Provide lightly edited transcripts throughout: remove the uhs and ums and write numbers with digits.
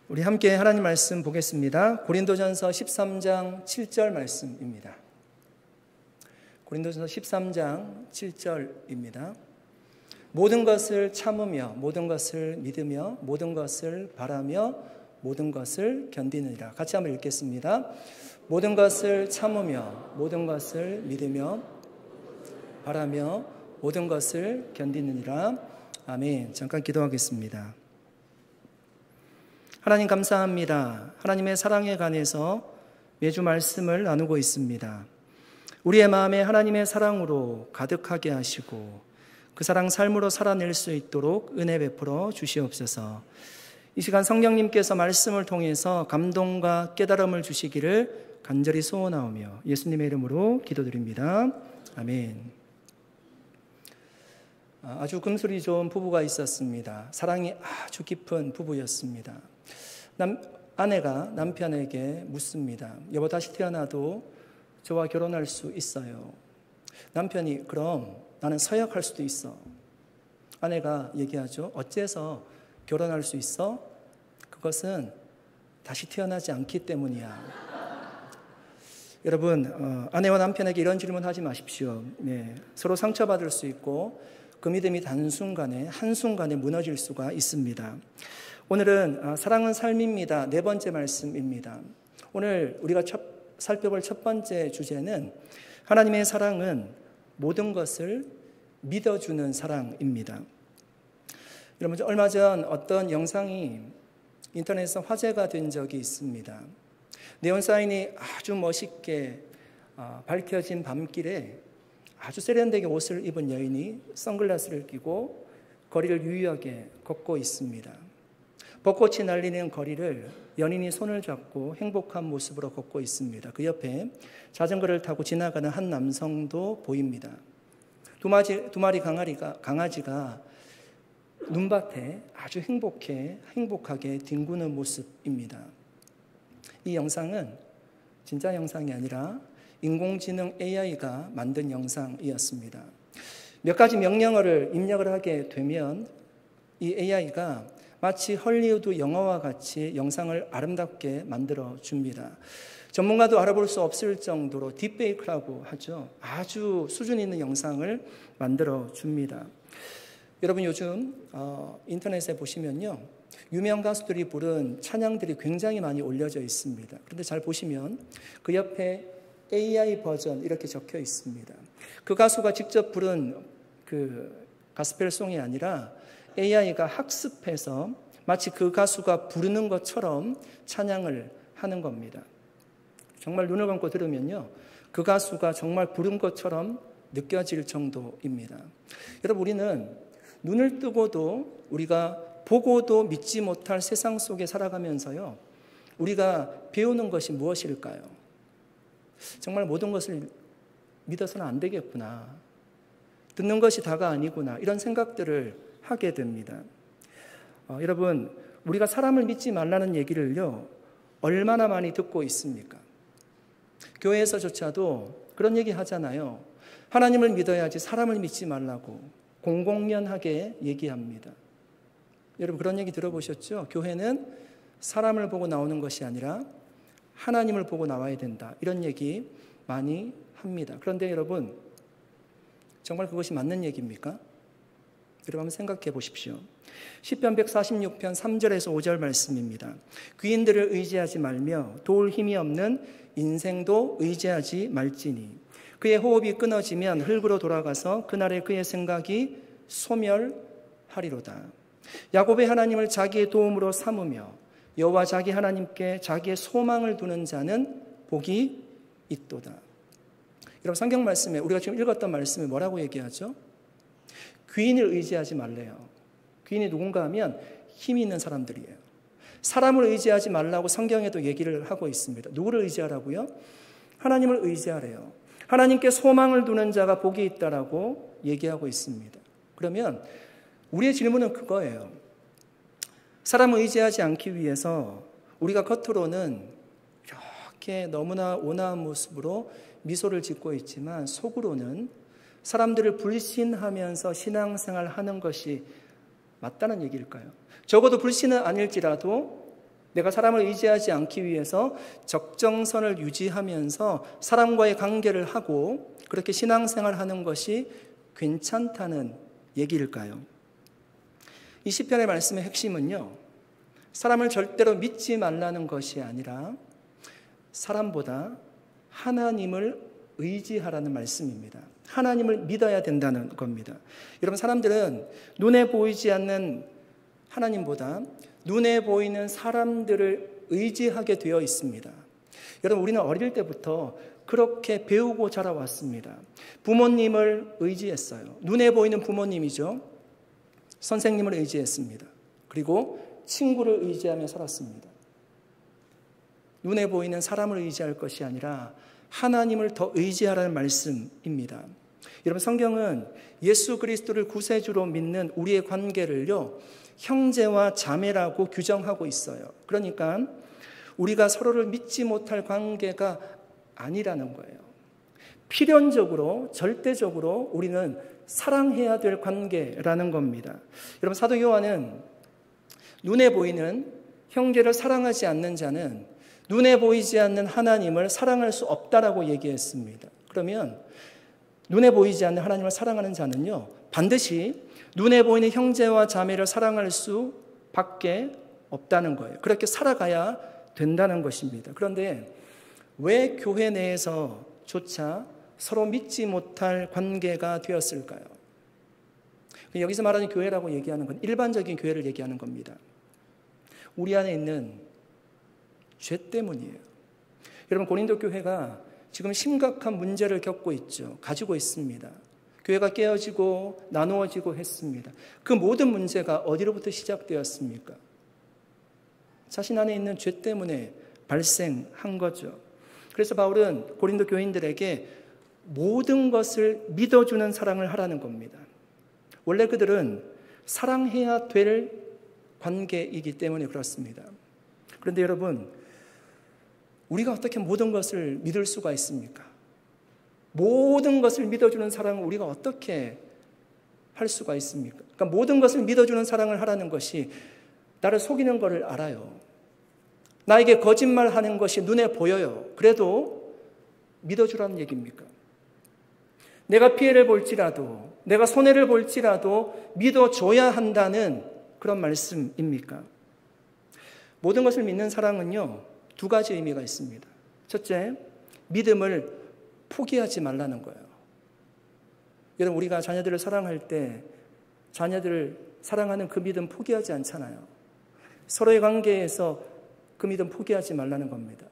우리 함께 하나님 말씀 보겠습니다. 고린도전서 13장 7절 말씀입니다. 고린도전서 13장 7절입니다. 모든 것을 참으며 모든 것을 믿으며 모든 것을 바라며 모든 것을 견디느니라. 같이 한번 읽겠습니다. 모든 것을 참으며 모든 것을 믿으며 바라며 모든 것을 견디느니라. 아멘. 잠깐 기도하겠습니다. 하나님 감사합니다. 하나님의 사랑에 관해서 매주 말씀을 나누고 있습니다. 우리의 마음에 하나님의 사랑으로 가득하게 하시고 그 사랑 삶으로 살아낼 수 있도록 은혜 베풀어 주시옵소서. 이 시간 성령님께서 말씀을 통해서 감동과 깨달음을 주시기를 간절히 소원하오며 예수님의 이름으로 기도드립니다. 아멘. 아주 금술이 좋은 부부가 있었습니다. 사랑이 아주 깊은 부부였습니다. 아내가 남편에게 묻습니다. 여보, 다시 태어나도 저와 결혼할 수 있어요? 남편이 그럼 나는 서약할 수도 있어. 아내가 얘기하죠. 어째서 결혼할 수 있어? 그것은 다시 태어나지 않기 때문이야. 여러분, 아내와 남편에게 이런 질문하지 마십시오. 네, 서로 상처받을 수 있고 그 믿음이 한순간에 무너질 수가 있습니다. 오늘은 사랑은 삶입니다. 네 번째 말씀입니다. 오늘 우리가 살펴볼 첫 번째 주제는 하나님의 사랑은 모든 것을 믿어주는 사랑입니다. 여러분, 얼마 전 어떤 영상이 인터넷에서 화제가 된 적이 있습니다. 네온사인이 아주 멋있게 밝혀진 밤길에 아주 세련되게 옷을 입은 여인이 선글라스를 끼고 거리를 유유하게 걷고 있습니다. 벚꽃이 날리는 거리를 연인이 손을 잡고 행복한 모습으로 걷고 있습니다. 그 옆에 자전거를 타고 지나가는 한 남성도 보입니다. 두 마리 강아지가 눈밭에 아주 행복하게 뒹구는 모습입니다. 이 영상은 진짜 영상이 아니라 인공지능 AI가 만든 영상이었습니다. 몇 가지 명령어를 입력을 하게 되면 이 AI가 마치 헐리우드 영화와 같이 영상을 아름답게 만들어 줍니다. 전문가도 알아볼 수 없을 정도로 딥페이크라고 하죠. 아주 수준 있는 영상을 만들어 줍니다. 여러분, 요즘 인터넷에 보시면요, 유명 가수들이 부른 찬양들이 굉장히 많이 올려져 있습니다. 그런데 잘 보시면 그 옆에 AI 버전 이렇게 적혀 있습니다. 그 가수가 직접 부른 그 가스펠송이 아니라 AI가 학습해서 마치 그 가수가 부르는 것처럼 찬양을 하는 겁니다. 정말 눈을 감고 들으면요, 그 가수가 정말 부른 것처럼 느껴질 정도입니다. 여러분, 우리는 눈을 뜨고도 우리가 보고도 믿지 못할 세상 속에 살아가면서요, 우리가 배우는 것이 무엇일까요? 정말 모든 것을 믿어서는 안 되겠구나. 듣는 것이 다가 아니구나. 이런 생각들을 하게 됩니다. 여러분, 우리가 사람을 믿지 말라는 얘기를요, 얼마나 많이 듣고 있습니까? 교회에서조차도 그런 얘기 하잖아요. 하나님을 믿어야지 사람을 믿지 말라고 공공연하게 얘기합니다. 여러분, 그런 얘기 들어보셨죠? 교회는 사람을 보고 나오는 것이 아니라 하나님을 보고 나와야 된다. 이런 얘기 많이 합니다. 그런데 여러분, 정말 그것이 맞는 얘기입니까? 여러분, 한번 생각해 보십시오. 시편 146편 3절에서 5절 말씀입니다. 귀인들을 의지하지 말며 도울 힘이 없는 인생도 의지하지 말지니 그의 호흡이 끊어지면 흙으로 돌아가서 그날에 그의 생각이 소멸하리로다. 야곱의 하나님을 자기의 도움으로 삼으며 여호와 자기 하나님께 자기의 소망을 두는 자는 복이 있도다. 여러분, 성경 말씀에 우리가 지금 읽었던 말씀에 뭐라고 얘기하죠? 귀인을 의지하지 말래요. 귀인이 누군가 하면 힘이 있는 사람들이에요. 사람을 의지하지 말라고 성경에도 얘기를 하고 있습니다. 누구를 의지하라고요? 하나님을 의지하래요. 하나님께 소망을 두는 자가 복이 있다라고 얘기하고 있습니다. 그러면 우리의 질문은 그거예요. 사람을 의지하지 않기 위해서 우리가 겉으로는 이렇게 너무나 온화한 모습으로 미소를 짓고 있지만 속으로는 사람들을 불신하면서 신앙생활 하는 것이 맞다는 얘기일까요? 적어도 불신은 아닐지라도 내가 사람을 의지하지 않기 위해서 적정선을 유지하면서 사람과의 관계를 하고 그렇게 신앙생활하는 것이 괜찮다는 얘기일까요? 이 시편의 말씀의 핵심은요, 사람을 절대로 믿지 말라는 것이 아니라 사람보다 하나님을 의지하라는 말씀입니다. 하나님을 믿어야 된다는 겁니다. 여러분, 사람들은 눈에 보이지 않는 하나님보다 눈에 보이는 사람들을 의지하게 되어 있습니다. 여러분, 우리는 어릴 때부터 그렇게 배우고 자라왔습니다. 부모님을 의지했어요. 눈에 보이는 부모님이죠. 선생님을 의지했습니다. 그리고 친구를 의지하며 살았습니다. 눈에 보이는 사람을 의지할 것이 아니라 하나님을 더 의지하라는 말씀입니다. 여러분, 성경은 예수 그리스도를 구세주로 믿는 우리의 관계를요, 형제와 자매라고 규정하고 있어요. 그러니까 우리가 서로를 믿지 못할 관계가 아니라는 거예요. 필연적으로, 절대적으로 우리는 사랑해야 될 관계라는 겁니다. 여러분, 사도 요한은 눈에 보이는 형제를 사랑하지 않는 자는 눈에 보이지 않는 하나님을 사랑할 수 없다라고 얘기했습니다. 그러면 눈에 보이지 않는 하나님을 사랑하는 자는요, 반드시 눈에 보이는 형제와 자매를 사랑할 수밖에 없다는 거예요. 그렇게 살아가야 된다는 것입니다. 그런데 왜 교회 내에서조차 서로 믿지 못할 관계가 되었을까요? 여기서 말하는 교회라고 얘기하는 건 일반적인 교회를 얘기하는 겁니다. 우리 안에 있는 죄 때문이에요. 여러분, 고린도 교회가 지금 심각한 문제를 겪고 있죠. 가지고 있습니다. 교회가 깨어지고 나누어지고 했습니다. 그 모든 문제가 어디로부터 시작되었습니까? 자신 안에 있는 죄 때문에 발생한 거죠. 그래서 바울은 고린도 교인들에게 모든 것을 믿어주는 사랑을 하라는 겁니다. 원래 그들은 사랑해야 될 관계이기 때문에 그렇습니다. 그런데 여러분, 우리가 어떻게 모든 것을 믿을 수가 있습니까? 모든 것을 믿어주는 사랑을 우리가 어떻게 할 수가 있습니까? 그러니까 모든 것을 믿어주는 사랑을 하라는 것이 나를 속이는 것을 알아요. 나에게 거짓말하는 것이 눈에 보여요. 그래도 믿어주라는 얘기입니까? 내가 피해를 볼지라도, 내가 손해를 볼지라도 믿어줘야 한다는 그런 말씀입니까? 모든 것을 믿는 사랑은요, 두 가지 의미가 있습니다. 첫째, 믿음을 포기하지 말라는 거예요. 여러분, 우리가 자녀들을 사랑할 때 자녀들을 사랑하는 그 믿음 포기하지 않잖아요. 서로의 관계에서 그 믿음 포기하지 말라는 겁니다.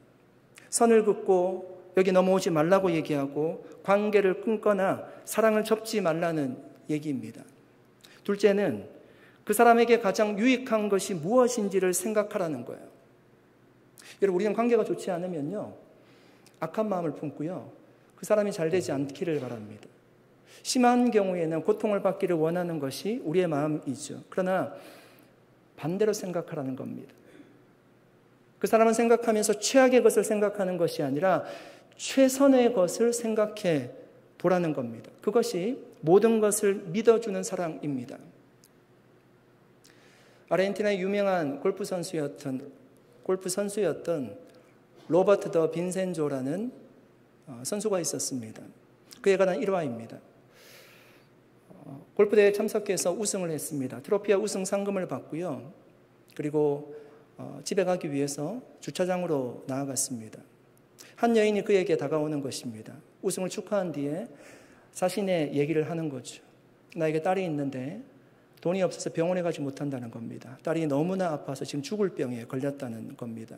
선을 긋고 여기 넘어오지 말라고 얘기하고 관계를 끊거나 사랑을 접지 말라는 얘기입니다. 둘째는 그 사람에게 가장 유익한 것이 무엇인지를 생각하라는 거예요. 여러분, 우리는 관계가 좋지 않으면요, 악한 마음을 품고요, 그 사람이 잘 되지 않기를 바랍니다. 심한 경우에는 고통을 받기를 원하는 것이 우리의 마음이죠. 그러나 반대로 생각하라는 겁니다. 그 사람은 생각하면서 최악의 것을 생각하는 것이 아니라 최선의 것을 생각해 보라는 겁니다. 그것이 모든 것을 믿어주는 사랑입니다. 아르헨티나의 유명한 골프 선수였던 로버트 더 빈센조라는 선수가 있었습니다. 그에 관한 일화입니다. 골프대회에 참석해서 우승을 했습니다. 트로피와 우승 상금을 받고요. 그리고 집에 가기 위해서 주차장으로 나아갔습니다. 한 여인이 그에게 다가오는 것입니다. 우승을 축하한 뒤에 자신의 얘기를 하는 거죠. 나에게 딸이 있는데 돈이 없어서 병원에 가지 못한다는 겁니다. 딸이 너무나 아파서 지금 죽을 병에 걸렸다는 겁니다.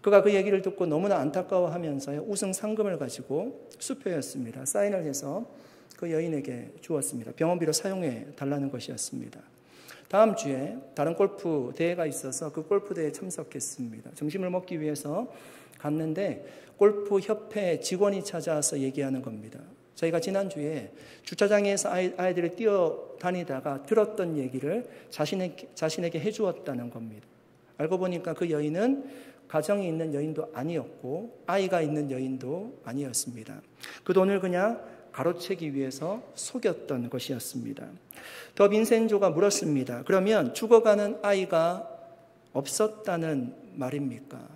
그가 그 얘기를 듣고 너무나 안타까워하면서 우승 상금을 가지고 수표였습니다. 사인을 해서 그 여인에게 주었습니다. 병원비로 사용해 달라는 것이었습니다. 다음 주에 다른 골프 대회가 있어서 그 골프 대회에 참석했습니다. 점심을 먹기 위해서 갔는데 골프 협회 직원이 찾아와서 얘기하는 겁니다. 저희가 지난주에 주차장에서 아이들이 뛰어다니다가 들었던 얘기를 자신에게 해주었다는 겁니다. 알고 보니까 그 여인은 가정이 있는 여인도 아니었고 아이가 있는 여인도 아니었습니다. 그 돈을 그냥 가로채기 위해서 속였던 것이었습니다. 더 빈센조가 물었습니다. 그러면 죽어가는 아이가 없었다는 말입니까?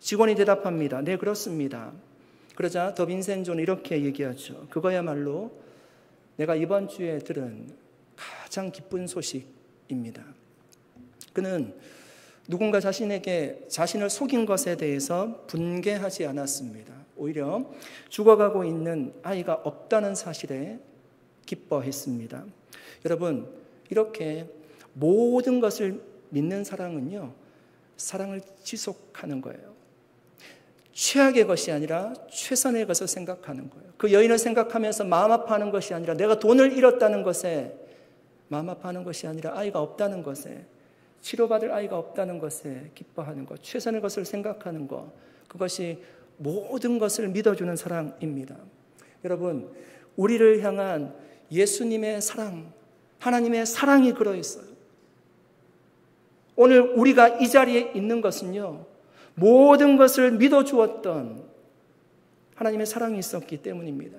직원이 대답합니다. 네, 그렇습니다. 그러자 더 빈센조는 이렇게 얘기하죠. 그거야말로 내가 이번 주에 들은 가장 기쁜 소식입니다. 그는 누군가 자신에게 자신을 속인 것에 대해서 분개하지 않았습니다. 오히려 죽어가고 있는 아이가 없다는 사실에 기뻐했습니다. 여러분, 이렇게 모든 것을 믿는 사랑은요, 사랑을 지속하는 거예요. 최악의 것이 아니라 최선의 것을 생각하는 거예요. 그 여인을 생각하면서 마음 아파하는 것이 아니라 내가 돈을 잃었다는 것에 마음 아파하는 것이 아니라 아이가 없다는 것에, 치료받을 아이가 없다는 것에 기뻐하는 것, 최선의 것을 생각하는 것, 그것이 모든 것을 믿어주는 사랑입니다. 여러분, 우리를 향한 예수님의 사랑, 하나님의 사랑이 그러했어요. 오늘 우리가 이 자리에 있는 것은요, 모든 것을 믿어주었던 하나님의 사랑이 있었기 때문입니다.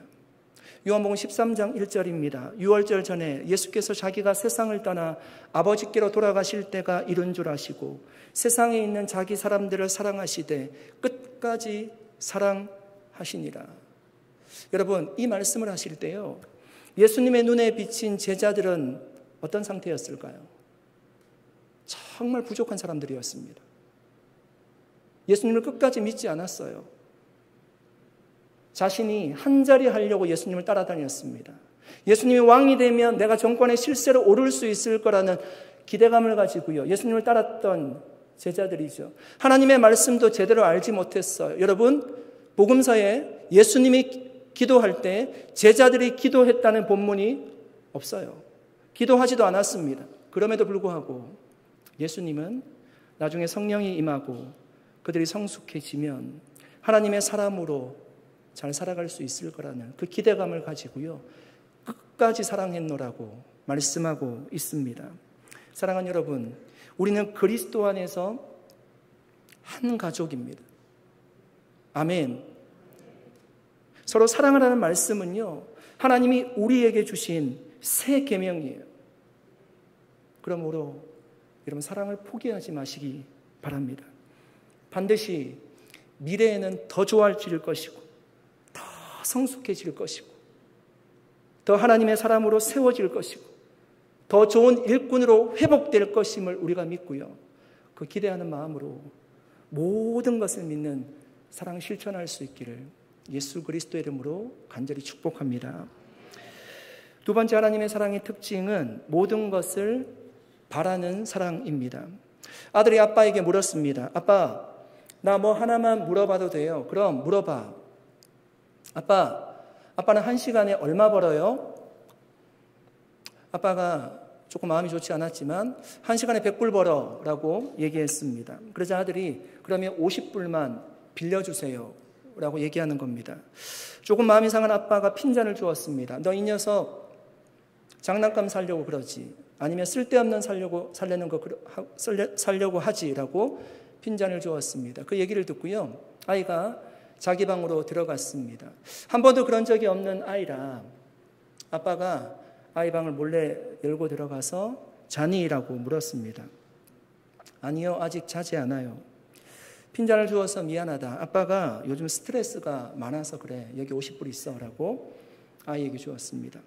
요한복음 13장 1절입니다. 유월절 전에 예수께서 자기가 세상을 떠나 아버지께로 돌아가실 때가 이른 줄 아시고 세상에 있는 자기 사람들을 사랑하시되 끝까지 사랑하시니라. 여러분, 이 말씀을 하실 때요, 예수님의 눈에 비친 제자들은 어떤 상태였을까요? 정말 부족한 사람들이었습니다. 예수님을 끝까지 믿지 않았어요. 자신이 한 자리 하려고 예수님을 따라다녔습니다. 예수님이 왕이 되면 내가 정권의 실세로 오를 수 있을 거라는 기대감을 가지고요, 예수님을 따랐던 제자들이죠. 하나님의 말씀도 제대로 알지 못했어요. 여러분, 복음서에 예수님이 기도할 때 제자들이 기도했다는 본문이 없어요. 기도하지도 않았습니다. 그럼에도 불구하고 예수님은 나중에 성령이 임하고 그들이 성숙해지면 하나님의 사람으로 잘 살아갈 수 있을 거라는 그 기대감을 가지고요, 끝까지 사랑했노라고 말씀하고 있습니다. 사랑하는 여러분, 우리는 그리스도 안에서 한 가족입니다. 아멘. 서로 사랑하라는 말씀은요, 하나님이 우리에게 주신 새 계명이에요. 그러므로 여러분, 사랑을 포기하지 마시기 바랍니다. 반드시 미래에는 더 좋아질 것이고 더 성숙해질 것이고 더 하나님의 사람으로 세워질 것이고 더 좋은 일꾼으로 회복될 것임을 우리가 믿고요, 그 기대하는 마음으로 모든 것을 믿는 사랑을 실천할 수 있기를 예수 그리스도의 이름으로 간절히 축복합니다. 두 번째, 하나님의 사랑의 특징은 모든 것을 바라는 사랑입니다. 아들이 아빠에게 물었습니다. 아빠, 나 뭐 하나만 물어봐도 돼요? 그럼 물어봐. 아빠는 한 시간에 얼마 벌어요? 아빠가 조금 마음이 좋지 않았지만 한 시간에 100불 벌어 라고 얘기했습니다. 그러자 아들이 그러면 50불만 빌려주세요 라고 얘기하는 겁니다. 조금 마음이 상한 아빠가 핀잔을 주었습니다. 너 이 녀석 장난감 사려고 그러지, 아니면 쓸데없는 살려고 하지라고 핀잔을 주었습니다. 그 얘기를 듣고요, 아이가 자기 방으로 들어갔습니다. 한 번도 그런 적이 없는 아이라 아빠가 아이 방을 몰래 열고 들어가서 자니라고 물었습니다. 아니요, 아직 자지 않아요. 핀잔을 주어서 미안하다. 아빠가 요즘 스트레스가 많아서 그래. 여기 50불 있어 라고 아이에게 주었습니다.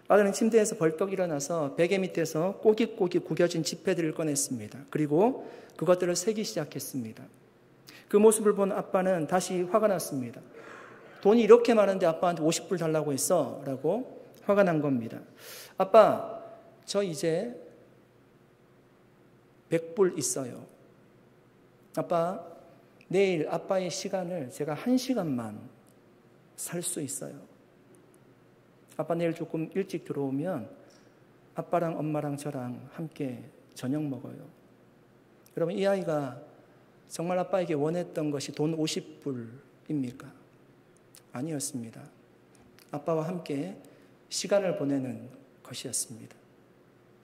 아들은 침대에서 벌떡 일어나서 베개 밑에서 꼬깃꼬깃 구겨진 지폐들을 꺼냈습니다. 그리고 그것들을 세기 시작했습니다. 그 모습을 본 아빠는 다시 화가 났습니다. 돈이 이렇게 많은데 아빠한테 50불 달라고 했어 라고 화가 난 겁니다. 아빠, 저 이제 100불 있어요. 아빠, 내일 아빠의 시간을 제가 1시간만 살 수 있어요. 아빠 내일 조금 일찍 들어오면 아빠랑 엄마랑 저랑 함께 저녁 먹어요. 여러분, 이 아이가 정말 아빠에게 원했던 것이 돈 50불입니까? 아니었습니다. 아빠와 함께 시간을 보내는 것이었습니다.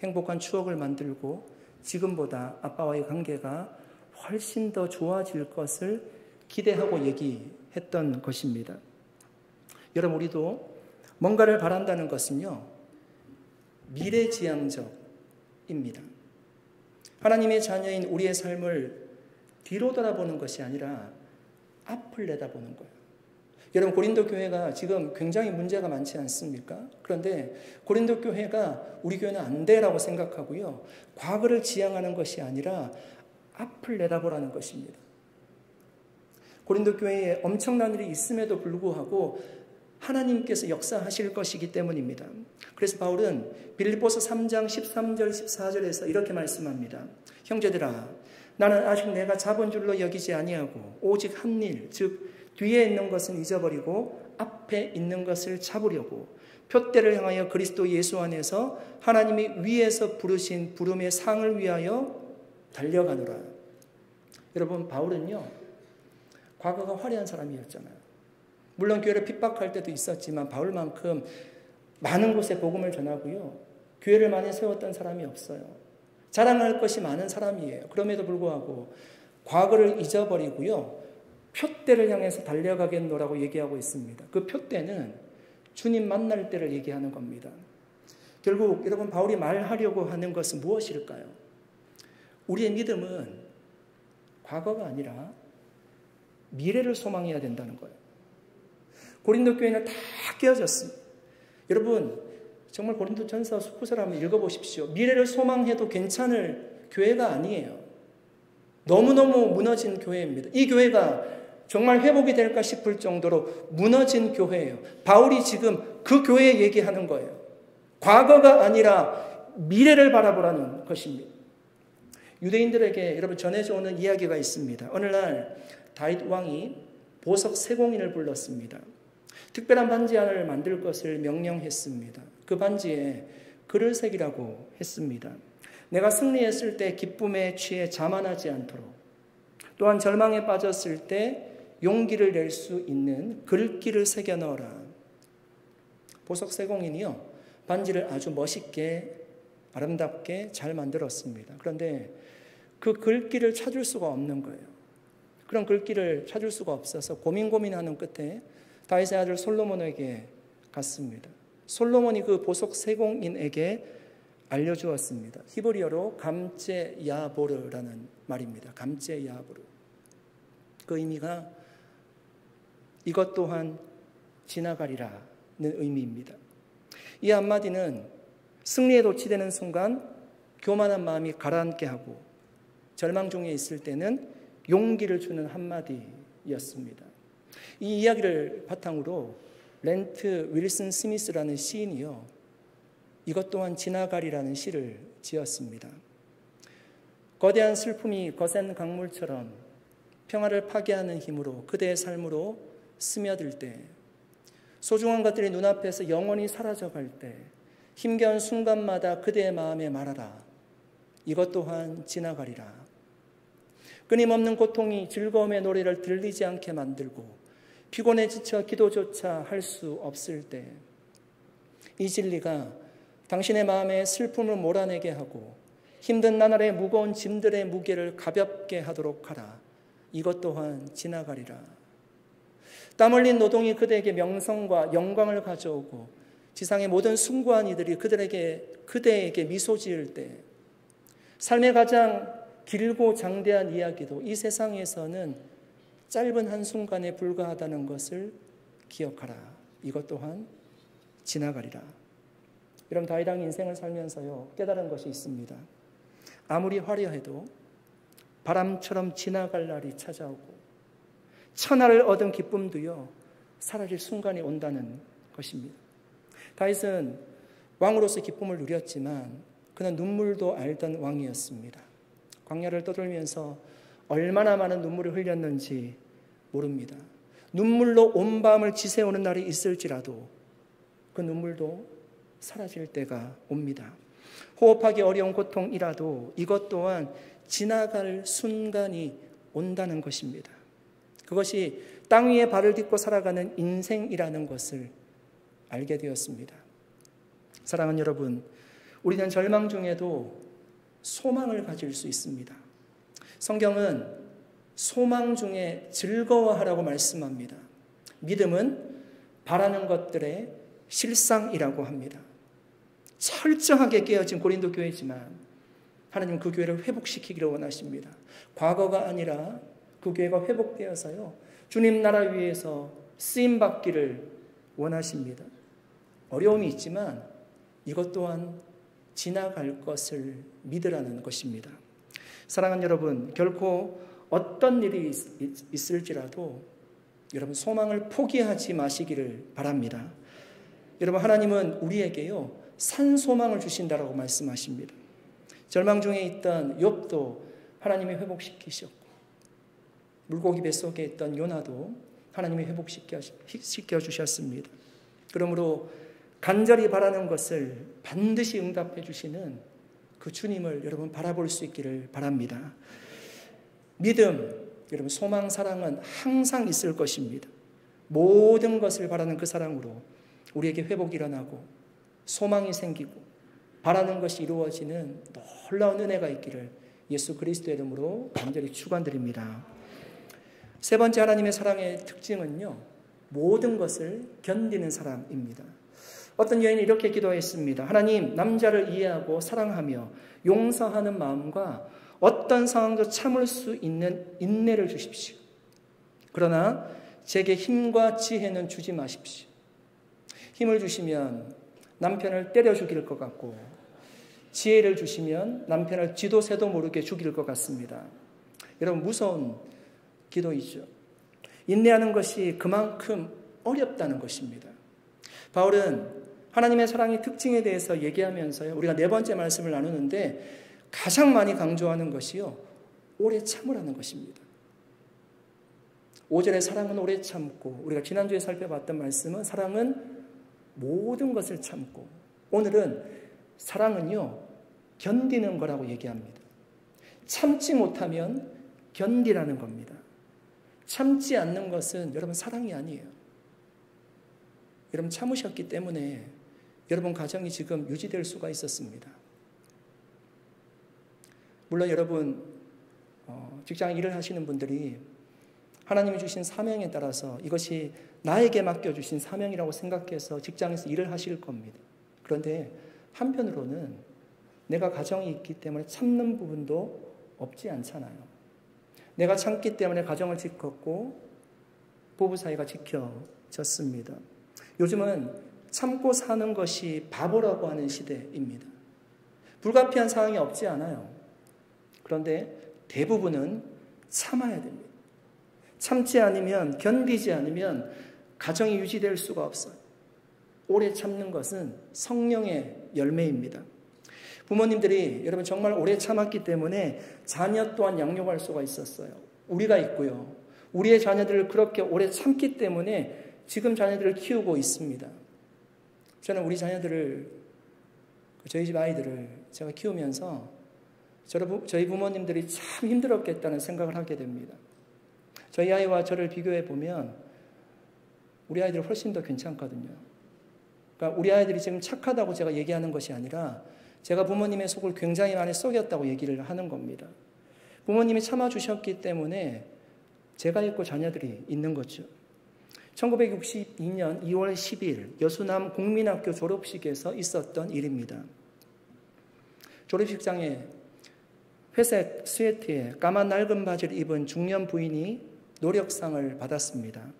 행복한 추억을 만들고 지금보다 아빠와의 관계가 훨씬 더 좋아질 것을 기대하고 얘기했던 것입니다. 여러분, 우리도 뭔가를 바란다는 것은요, 미래지향적입니다. 하나님의 자녀인 우리의 삶을 뒤로 돌아보는 것이 아니라 앞을 내다보는 거예요. 여러분, 고린도 교회가 지금 굉장히 문제가 많지 않습니까? 그런데 고린도 교회가 우리 교회는 안 돼라고 생각하고요. 과거를 지향하는 것이 아니라 앞을 내다보라는 것입니다. 고린도 교회에 엄청난 일이 있음에도 불구하고 하나님께서 역사하실 것이기 때문입니다. 그래서 바울은 빌립보서 3장 13절 14절에서 이렇게 말씀합니다. 형제들아, 나는 아직 내가 잡은 줄로 여기지 아니하고 오직 한 일, 즉 뒤에 있는 것은 잊어버리고 앞에 있는 것을 잡으려고 표대를 향하여 그리스도 예수 안에서 하나님이 위에서 부르신 부름의 상을 위하여 달려가노라. 여러분, 바울은요, 과거가 화려한 사람이었잖아요. 물론 교회를 핍박할 때도 있었지만 바울만큼 많은 곳에 복음을 전하고요, 교회를 많이 세웠던 사람이 없어요. 자랑할 것이 많은 사람이에요. 그럼에도 불구하고 과거를 잊어버리고요, 표대를 향해서 달려가겠노라고 얘기하고 있습니다. 그 표대는 주님 만날 때를 얘기하는 겁니다. 결국 여러분, 바울이 말하려고 하는 것은 무엇일까요? 우리의 믿음은 과거가 아니라 미래를 소망해야 된다는 거예요. 고린도 교회는 다 깨어졌습니다. 여러분, 정말 고린도전서 후서를 한번 읽어보십시오. 미래를 소망해도 괜찮을 교회가 아니에요. 너무너무 무너진 교회입니다. 이 교회가 정말 회복이 될까 싶을 정도로 무너진 교회예요. 바울이 지금 그 교회 얘기하는 거예요. 과거가 아니라 미래를 바라보라는 것입니다. 유대인들에게 여러분 전해져 오는 이야기가 있습니다. 어느 날 다윗 왕이 보석 세공인을 불렀습니다. 특별한 반지 하나를 만들 것을 명령했습니다. 그 반지에 글을 새기라고 했습니다. 내가 승리했을 때 기쁨에 취해 자만하지 않도록, 또한 절망에 빠졌을 때 용기를 낼 수 있는 글귀를 새겨 넣어라. 보석 세공인이요, 반지를 아주 멋있게 아름답게 잘 만들었습니다. 그런데 그 글귀를 찾을 수가 없는 거예요. 그런 글귀를 찾을 수가 없어서 고민하는 끝에 다윗의 아들 솔로몬에게 갔습니다. 솔로몬이 그 보석 세공인에게 알려주었습니다. 히브리어로 감제야보르라는 말입니다. 감제야보르. 그 의미가 이것 또한 지나가리라는 의미입니다. 이 한마디는 승리에 도취되는 순간 교만한 마음이 가라앉게 하고 절망 중에 있을 때는 용기를 주는 한마디였습니다. 이 이야기를 바탕으로 렌트 윌슨 스미스라는 시인이요, 이것 또한 지나가리라는 시를 지었습니다. 거대한 슬픔이 거센 강물처럼 평화를 파괴하는 힘으로 그대의 삶으로 스며들 때, 소중한 것들이 눈앞에서 영원히 사라져갈 때, 힘겨운 순간마다 그대의 마음에 말하라. 이것 또한 지나가리라. 끊임없는 고통이 즐거움의 노래를 들리지 않게 만들고 피곤에 지쳐 기도조차 할 수 없을 때, 이 진리가 당신의 마음에 슬픔을 몰아내게 하고 힘든 나날의 무거운 짐들의 무게를 가볍게 하도록 하라. 이것 또한 지나가리라. 땀 흘린 노동이 그대에게 명성과 영광을 가져오고 지상의 모든 숭고한 이들이 그대에게 미소 지을 때, 삶의 가장 길고 장대한 이야기도 이 세상에서는 짧은 한순간에 불과하다는 것을 기억하라. 이것 또한 지나가리라. 여러분, 다윗 왕이 인생을 살면서요, 깨달은 것이 있습니다. 아무리 화려해도 바람처럼 지나갈 날이 찾아오고 천하를 얻은 기쁨도요, 사라질 순간이 온다는 것입니다. 다윗은 왕으로서 기쁨을 누렸지만 그는 눈물도 알던 왕이었습니다. 광야를 떠돌면서 얼마나 많은 눈물을 흘렸는지 모릅니다. 눈물로 온 밤을 지새우는 날이 있을지라도 그 눈물도 사라질 때가 옵니다. 호흡하기 어려운 고통이라도 이것 또한 지나갈 순간이 온다는 것입니다. 그것이 땅 위에 발을 딛고 살아가는 인생이라는 것을 알게 되었습니다. 사랑하는 여러분, 우리는 절망 중에도 소망을 가질 수 있습니다. 성경은 소망 중에 즐거워하라고 말씀합니다. 믿음은 바라는 것들의 실상이라고 합니다. 철저하게 깨어진 고린도 교회지만 하나님 그 교회를 회복시키기를 원하십니다. 과거가 아니라 그 교회가 회복되어서요, 주님 나라 위에서 쓰임받기를 원하십니다. 어려움이 있지만 이것 또한 지나갈 것을 믿으라는 것입니다. 사랑하는 여러분, 결코 어떤 일이 있을지라도 여러분 소망을 포기하지 마시기를 바랍니다. 여러분, 하나님은 우리에게요 산 소망을 주신다라고 말씀하십니다. 절망 중에 있던 욥도 하나님이 회복시키셨고, 물고기 뱃속에 있던 요나도 하나님이 회복시켜 주셨습니다. 그러므로 간절히 바라는 것을 반드시 응답해 주시는 그 주님을 여러분 바라볼 수 있기를 바랍니다. 믿음, 여러분 소망, 사랑은 항상 있을 것입니다. 모든 것을 바라는 그 사랑으로 우리에게 회복이 일어나고 소망이 생기고 바라는 것이 이루어지는 놀라운 은혜가 있기를 예수 그리스도의 이름으로 간절히 축원드립니다. 세 번째 하나님의 사랑의 특징은요, 모든 것을 견디는 사랑입니다. 어떤 여인이 이렇게 기도했습니다. 하나님, 남자를 이해하고 사랑하며 용서하는 마음과 어떤 상황도 참을 수 있는 인내를 주십시오. 그러나 제게 힘과 지혜는 주지 마십시오. 힘을 주시면 남편을 때려 죽일 것 같고, 지혜를 주시면 남편을 쥐도 새도 모르게 죽일 것 같습니다. 여러분, 무서운 기도이죠. 인내하는 것이 그만큼 어렵다는 것입니다. 바울은 하나님의 사랑의 특징에 대해서 얘기하면서요, 우리가 네 번째 말씀을 나누는데 가장 많이 강조하는 것이요, 오래 참으라는 것입니다. 5절에 사랑은 오래 참고, 우리가 지난주에 살펴봤던 말씀은 사랑은 모든 것을 참고, 오늘은 사랑은요 견디는 거라고 얘기합니다. 참지 못하면 견디라는 겁니다. 참지 않는 것은 여러분 사랑이 아니에요. 여러분 참으셨기 때문에 여러분 가정이 지금 유지될 수가 있었습니다. 물론 여러분 직장 일을 하시는 분들이 하나님이 주신 사명에 따라서 이것이 나에게 맡겨주신 사명이라고 생각해서 직장에서 일을 하실 겁니다. 그런데 한편으로는 내가 가정이 있기 때문에 참는 부분도 없지 않잖아요. 내가 참기 때문에 가정을 지켰고 부부 사이가 지켜졌습니다. 요즘은 참고 사는 것이 바보라고 하는 시대입니다. 불가피한 상황이 없지 않아요. 그런데 대부분은 참아야 됩니다. 참지 않으면, 견디지 않으면 가정이 유지될 수가 없어요. 오래 참는 것은 성령의 열매입니다. 부모님들이 여러분 정말 오래 참았기 때문에 자녀 또한 양육할 수가 있었어요. 우리가 있고요. 우리의 자녀들을 그렇게 오래 참기 때문에 지금 자녀들을 키우고 있습니다. 저는 우리 자녀들을, 저희 집 아이들을 제가 키우면서 저희 부모님들이 참 힘들었겠다는 생각을 하게 됩니다. 저희 아이와 저를 비교해 보면 우리 아이들이 훨씬 더 괜찮거든요. 그러니까 우리 아이들이 지금 착하다고 제가 얘기하는 것이 아니라 제가 부모님의 속을 굉장히 많이 썩였다고 얘기를 하는 겁니다. 부모님이 참아주셨기 때문에 제가 있고 자녀들이 있는 거죠. 1962년 2월 10일 여수남 국민학교 졸업식에서 있었던 일입니다. 졸업식장에 회색 스웨트에 까만 낡은 바지를 입은 중년 부인이 노력상을 받았습니다.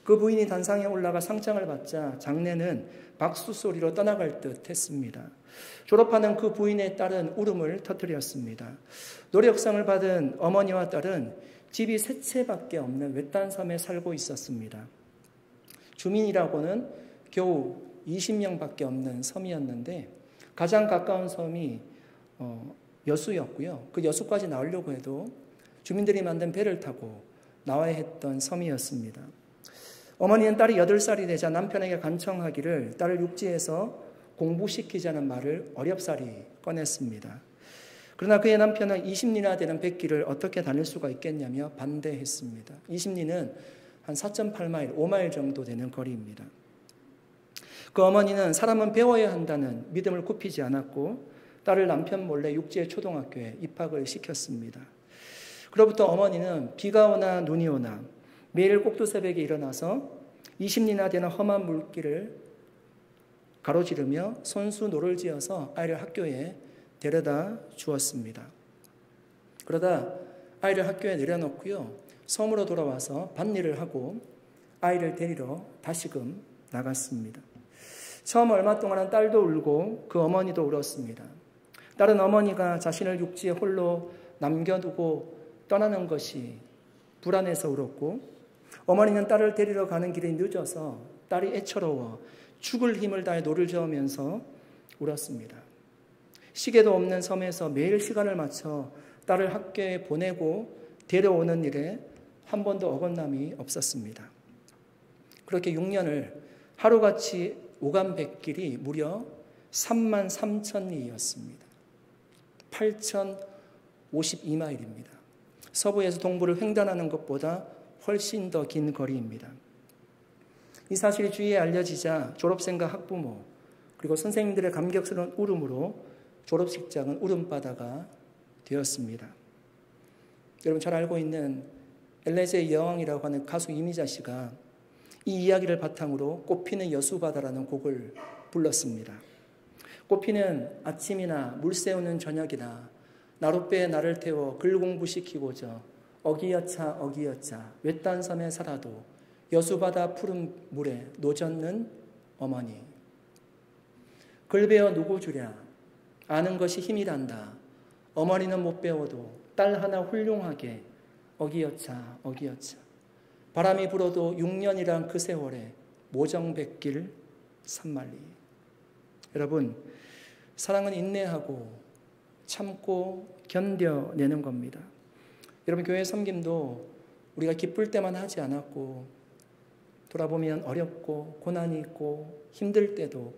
그 부인이 단상에 올라가 상장을 받자 장례는 박수 소리로 떠나갈 듯 했습니다. 졸업하는 그 부인의 딸은 울음을 터뜨렸습니다. 노력상을 받은 어머니와 딸은 집이 세 채밖에 없는 외딴 섬에 살고 있었습니다. 주민이라고는 겨우 20명밖에 없는 섬이었는데 가장 가까운 섬이 여수였고요. 그 여수까지 나오려고 해도 주민들이 만든 배를 타고 나와야 했던 섬이었습니다. 어머니는 딸이 8살이 되자 남편에게 간청하기를 딸을 육지에서 공부시키자는 말을 어렵사리 꺼냈습니다. 그러나 그의 남편은 20리나 되는 백길을 어떻게 다닐 수가 있겠냐며 반대했습니다. 20리는 한 4.8마일, 5마일 정도 되는 거리입니다. 그 어머니는 사람은 배워야 한다는 믿음을 굽히지 않았고 딸을 남편 몰래 육지의 초등학교에 입학을 시켰습니다. 그로부터 어머니는 비가 오나 눈이 오나 매일 꼭두새벽에 일어나서 20리나 되는 험한 물길을 가로지르며 손수 노를 지어서 아이를 학교에 데려다 주었습니다. 그러다 아이를 학교에 내려놓고요. 섬으로 돌아와서 밭일을 하고 아이를 데리러 다시금 나갔습니다. 처음 얼마 동안은 딸도 울고 그 어머니도 울었습니다. 딸은 어머니가 자신을 육지에 홀로 남겨두고 떠나는 것이 불안해서 울었고, 어머니는 딸을 데리러 가는 길이 늦어서 딸이 애처로워 죽을 힘을 다해 노를 저으면서 울었습니다. 시계도 없는 섬에서 매일 시간을 맞춰 딸을 학교에 보내고 데려오는 일에 한 번도 어긋남이 없었습니다. 그렇게 6년을 하루같이 오감백길이 무려 33,000리였습니다. 8,052마일입니다. 서부에서 동부를 횡단하는 것보다 훨씬 더 긴 거리입니다. 이 사실이 주위에 알려지자 졸업생과 학부모 그리고 선생님들의 감격스러운 울음으로 졸업식장은 울음바다가 되었습니다. 여러분 잘 알고 있는 엘레제의 여왕이라고 하는 가수 이미자 씨가 이 이야기를 바탕으로 꽃피는 여수바다라는 곡을 불렀습니다. 꽃피는 아침이나 물 새우는 저녁이나 나룻배에 나를 태워 글 공부시키고자 어기여차 어기여차 외딴 섬에 살아도 여수바다 푸른 물에 노젓는 어머니. 글 배워 누구 주랴 아는 것이 힘이란다. 어머니는 못 배워도 딸 하나 훌륭하게 어기여차 어기여차. 바람이 불어도 6년이란 그 세월에 모정백길 산만리. 여러분, 사랑은 인내하고 참고 견뎌내는 겁니다. 여러분, 교회 섬김도 우리가 기쁠 때만 하지 않았고 돌아보면 어렵고 고난이 있고 힘들 때도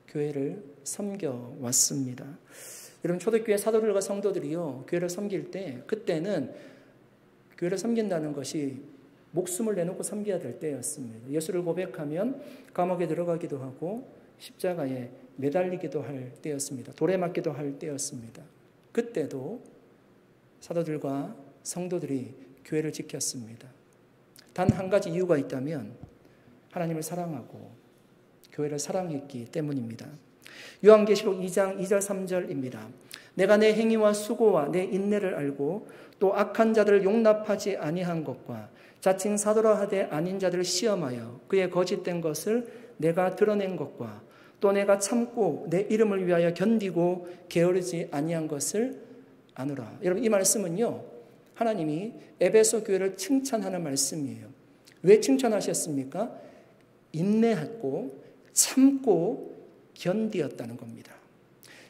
교회를 섬겨왔습니다. 여러분, 초대교회 사도들과 성도들이요 교회를 섬길 때 그때는 교회를 섬긴다는 것이 목숨을 내놓고 섬겨야 될 때였습니다. 예수를 고백하면 감옥에 들어가기도 하고 십자가에 매달리기도 할 때였습니다. 돌에 맞기도 할 때였습니다. 그때도 사도들과 성도들이 교회를 지켰습니다. 단 한 가지 이유가 있다면 하나님을 사랑하고 교회를 사랑했기 때문입니다. 요한계시록 2장 2절 3절입니다. 내가 내 행위와 수고와 내 인내를 알고 또 악한 자들을 용납하지 아니한 것과 자칭 사도라 하되 아닌 자들을 시험하여 그의 거짓된 것을 내가 드러낸 것과 또 내가 참고 내 이름을 위하여 견디고 게으르지 아니한 것을 아노라. 여러분, 이 말씀은요 하나님이 에베소 교회를 칭찬하는 말씀이에요. 왜 칭찬하셨습니까? 인내했고 참고 견디었다는 겁니다.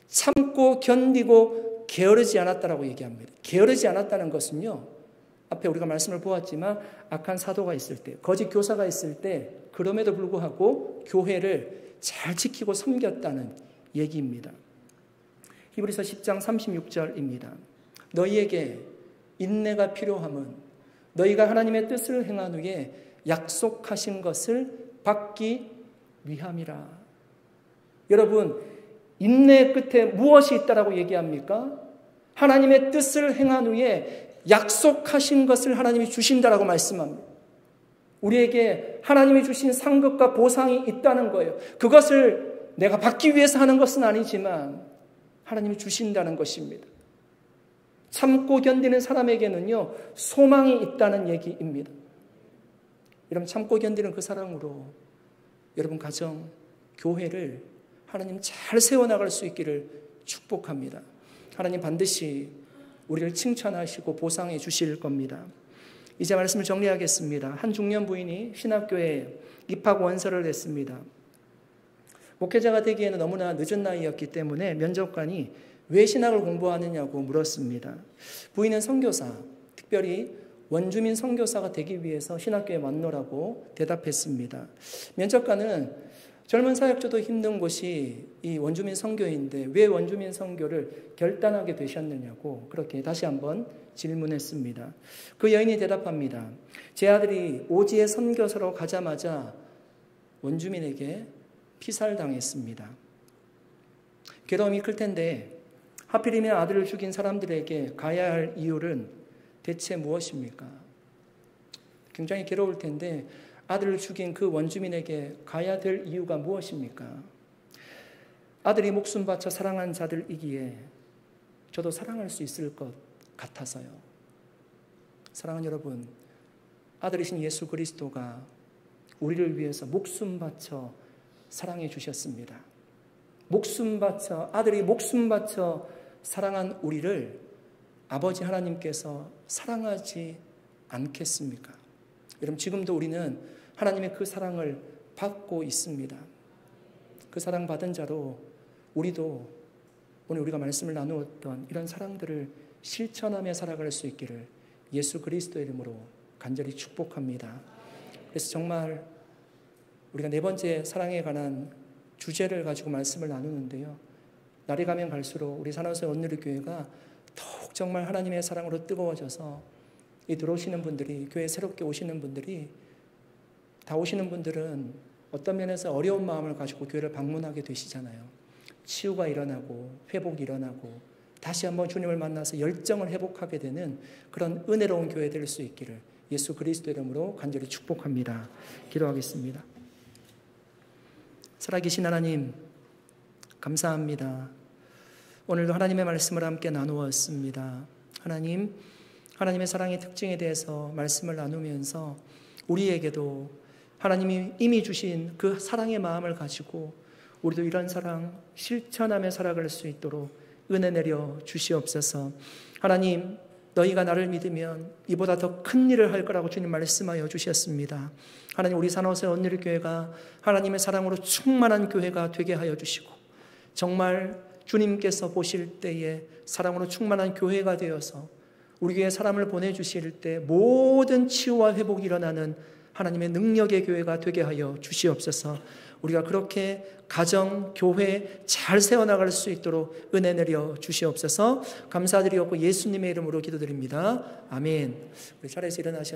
참고 견디고 게으르지 않았다라고 얘기합니다. 게으르지 않았다는 것은요 앞에 우리가 말씀을 보았지만 악한 사도가 있을 때, 거짓 교사가 있을 때 그럼에도 불구하고 교회를 잘 지키고 섬겼다는 얘기입니다. 히브리서 10장 36절입니다. 너희에게 인내가 필요함은 너희가 하나님의 뜻을 행한 후에 약속하신 것을 받기 위함이라. 여러분, 인내의 끝에 무엇이 있다라고 얘기합니까? 하나님의 뜻을 행한 후에 약속하신 것을 하나님이 주신다라고 말씀합니다. 우리에게 하나님이 주신 상급과 보상이 있다는 거예요. 그것을 내가 받기 위해서 하는 것은 아니지만 하나님이 주신다는 것입니다. 참고 견디는 사람에게는요 소망이 있다는 얘기입니다. 여러분, 참고 견디는 그 사랑으로 여러분 가정, 교회를 하나님 잘 세워나갈 수 있기를 축복합니다. 하나님 반드시 우리를 칭찬하시고 보상해 주실 겁니다. 이제 말씀을 정리하겠습니다. 한 중년 부인이 신학교에 입학 원서를 냈습니다. 목회자가 되기에는 너무나 늦은 나이였기 때문에 면접관이 왜 신학을 공부하느냐고 물었습니다. 부인은 선교사, 특별히 원주민 선교사가 되기 위해서 신학교에 왔노라고 대답했습니다. 면접관은 젊은 사역자도 힘든 곳이 이 원주민 선교인데 왜 원주민 선교를 결단하게 되셨느냐고 그렇게 다시 한번 질문했습니다. 그 여인이 대답합니다. 제 아들이 오지의 선교사로 가자마자 원주민에게 피살당했습니다. 괴로움이 클 텐데 하필이면 아들을 죽인 사람들에게 가야 할 이유는 대체 무엇입니까? 굉장히 괴로울 텐데 아들을 죽인 그 원주민에게 가야 될 이유가 무엇입니까? 아들이 목숨 바쳐 사랑한 자들이기에 저도 사랑할 수 있을 것 같아서요. 사랑하는 여러분, 아들이신 예수 그리스도가 우리를 위해서 목숨 바쳐 사랑해 주셨습니다. 목숨 바쳐, 아들이 목숨 바쳐 사랑한 우리를 아버지 하나님께서 사랑하지 않겠습니까? 여러분, 지금도 우리는 하나님의 그 사랑을 받고 있습니다. 그 사랑 받은 자로 우리도 오늘 우리가 말씀을 나누었던 이런 사랑들을 실천하며 살아갈 수 있기를 예수 그리스도의 이름으로 간절히 축복합니다. 그래서 정말 우리가 네 번째 사랑에 관한 주제를 가지고 말씀을 나누는데요. 날이 가면 갈수록 우리 산호세 온누리교회가 더욱 정말 하나님의 사랑으로 뜨거워져서 이 들어오시는 분들이, 교회에 새롭게 오시는 분들이, 다 오시는 분들은 어떤 면에서 어려운 마음을 가지고 교회를 방문하게 되시잖아요. 치유가 일어나고 회복이 일어나고 다시 한번 주님을 만나서 열정을 회복하게 되는 그런 은혜로운 교회 될 수 있기를 예수 그리스도 이름으로 간절히 축복합니다. 기도하겠습니다. 살아계신 하나님, 감사합니다. 오늘도 하나님의 말씀을 함께 나누었습니다. 하나님, 하나님의 사랑의 특징에 대해서 말씀을 나누면서 우리에게도 하나님이 이미 주신 그 사랑의 마음을 가지고 우리도 이런 사랑 실천하며 살아갈 수 있도록 은혜 내려 주시옵소서. 하나님, 너희가 나를 믿으면 이보다 더 큰 일을 할 거라고 주님 말씀하여 주셨습니다. 하나님, 우리 산호세 온누리교회가 하나님의 사랑으로 충만한 교회가 되게 하여 주시고 정말 주님께서 보실 때에 사랑으로 충만한 교회가 되어서 우리 교회에 사람을 보내주실 때 모든 치유와 회복이 일어나는 하나님의 능력의 교회가 되게 하여 주시옵소서. 우리가 그렇게 가정, 교회 잘 세워나갈 수 있도록 은혜 내려 주시옵소서. 감사드리옵고 예수님의 이름으로 기도드립니다. 아멘. 우리 자리에서 일어나셔